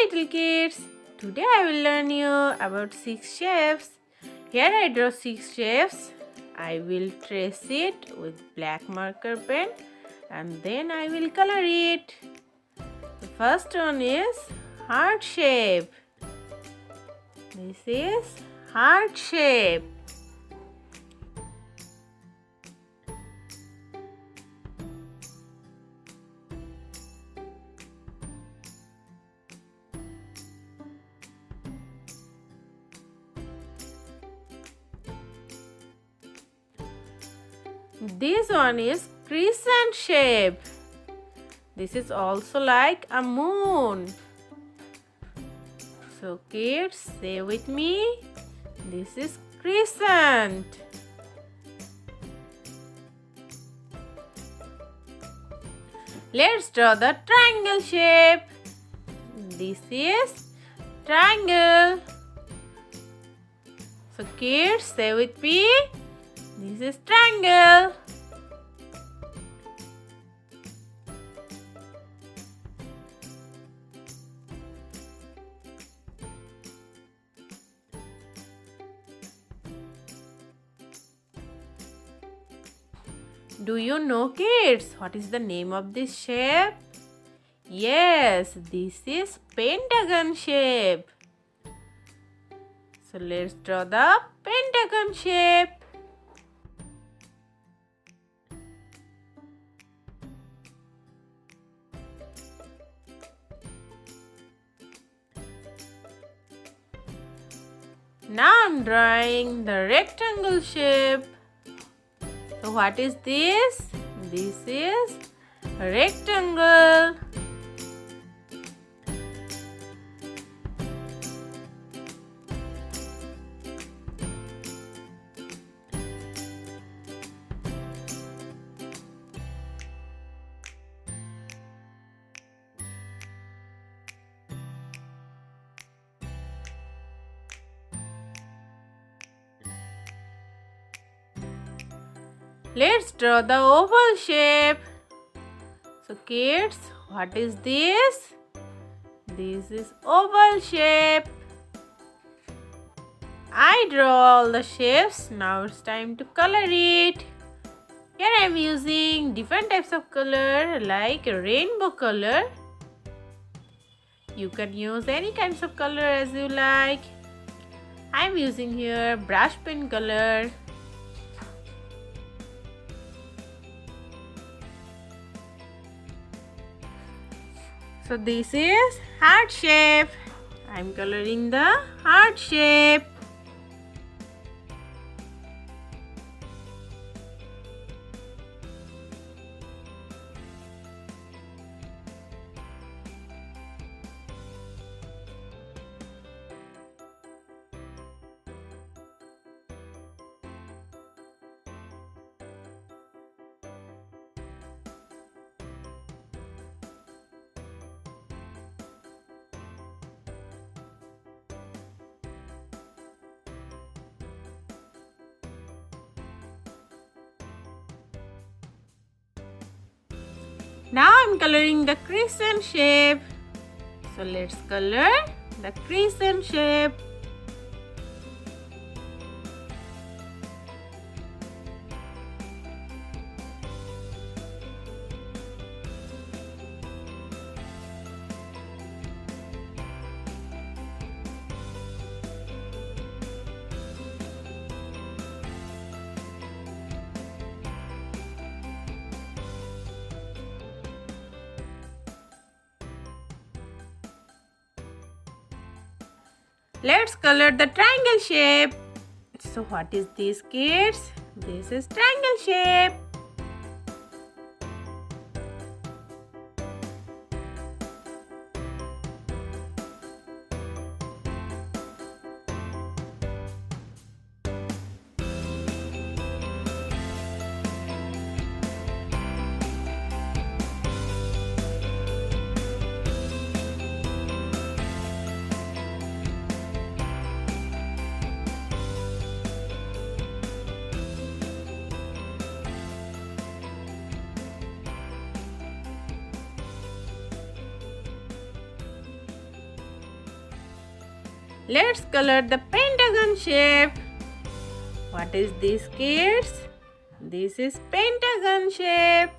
little kids, today I will learn you about 6 shapes. Here I draw 6 shapes. I will trace it with black marker pen and then I will color it. The first one is heart shape. This is heart shape. This one is crescent shape. This is also like a moon. So kids, say with me, this is crescent. Let's draw the triangle shape. This is triangle. So kids, say with me, this is triangle. Do you know, kids, what is the name of this shape? Yes, this is pentagon shape. So let's draw the pentagon shape. Now I'm drawing the rectangle shape. So what is this? This is a rectangle. Let's draw the oval shape. So kids, what is this? This is oval shape. I draw all the shapes. Now it's time to color it. Here I am using different types of color like rainbow color. You can use any kinds of color as you like. I am using here brush pen color. So this is heart shape. I'm coloring the heart shape. Now I'm coloring the crescent shape. So let's color the crescent shape. Let's color the triangle shape. So what is this, kids? This is triangle shape. Let's color the pentagon shape. What is this, kids? This is pentagon shape.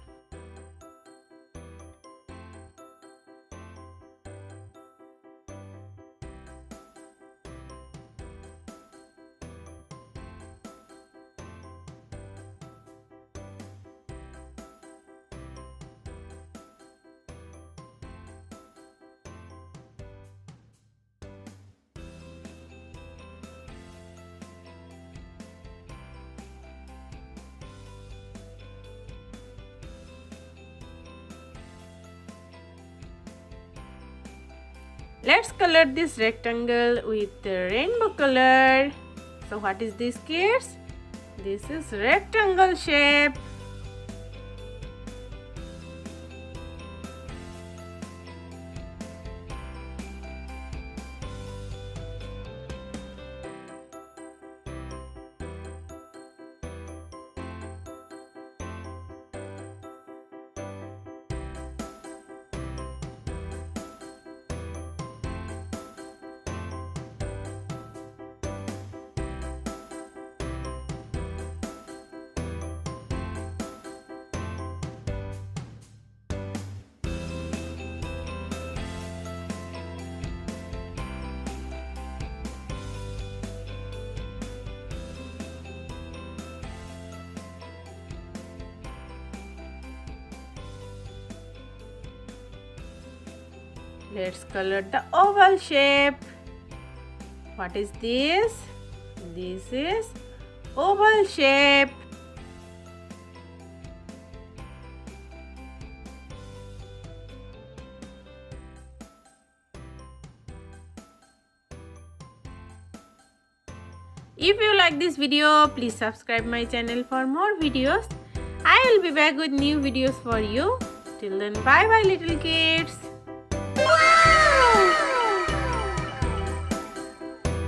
Let's color this rectangle with the rainbow color. So what is this, kids? This is rectangle shape. Let's color the oval shape. What is this? This is oval shape. If you like this video, please subscribe my channel for more videos. I will be back with new videos for you. Till then, bye bye little kids.